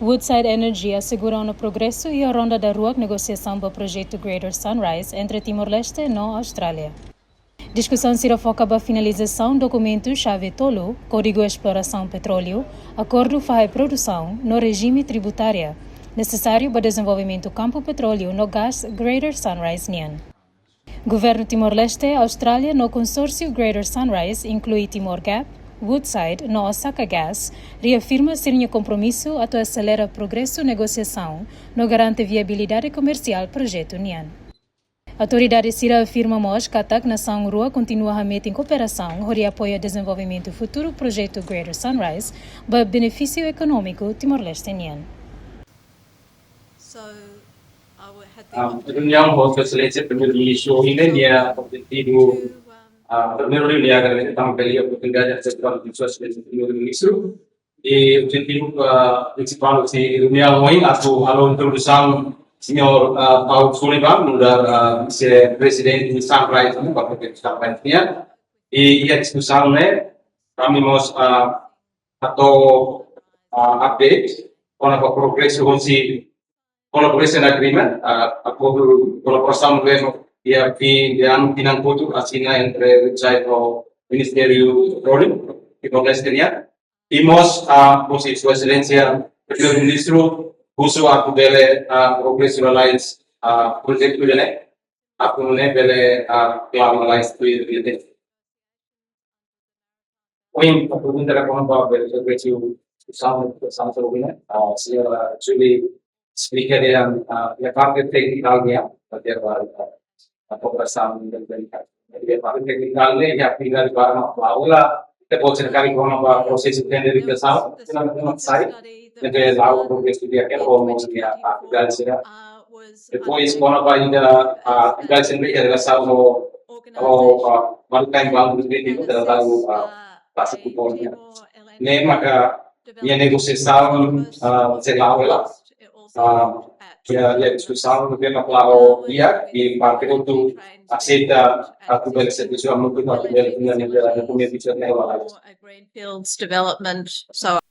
Woodside Energy assegurou no progresso e a ronda da rua de negociação para o projeto Greater Sunrise entre Timor-Leste e Austrália. Discussão será focada na finalização do documento-chave tolo, Código de Exploração Petróleo, Acordo para produção no regime tributário, necessário para o desenvolvimento do campo petróleo no gás Greater Sunrise Nian. Governo Timor-Leste, Austrália, no consórcio Greater Sunrise, inclui Timor Gap, Woodside, no Osaka Gas, reafirma ser um compromisso a acelerar o progresso de negociação, no garante viabilidade comercial do projeto Nian. A autoridade Sira afirma que a TAC Nação Rua continua a meter em cooperação para apoiar o desenvolvimento futuro do projeto Greater Sunrise para benefício econômico Timor-Leste Nian. A reunião com Sua Excelência Primeiro-Ministro ainda tinha objetivo primeiro dia agradecer também a oportunidade de participar de Sua Excelência Primeiro-Ministro e o objetivo principal de reunião hoje a introdução Senhor Paulo Sullivan, vice-presidente de Sunrise, para que está presente, e a discussão, né, kami mos atau update on a progress si collaboration agreement, colaboração mesmo e ano pinangkutu asina entre Woodside o Ministério do Petróleo e Timor-Leste. E mos posi Sua Excelência Primeiro-Ministro uso aku bele operationalize project bele aku ne bele cloudalize tu itu. Poin pergunta ko ba bele secretary sama sebelumnya saya actually speaker yang parte teknikalnya pada operasan dari parte teknikalnya ya tinggal barang aula kita boleh sekali kalau proses tender itu sama dengan saya. Jadi lalu progres dia kan almost dia tinggal sih. Depois quando vai ainda tinggal sendiri adalah satu maritime boundary treaty adalah lalu pasti kuponnya. Ne maka dia negosiação será ela. Dia discussão no tema claro dia e parte itu aceita aku balik serviço a muito mais bem dengan yang dia punya bicara greenfields development. So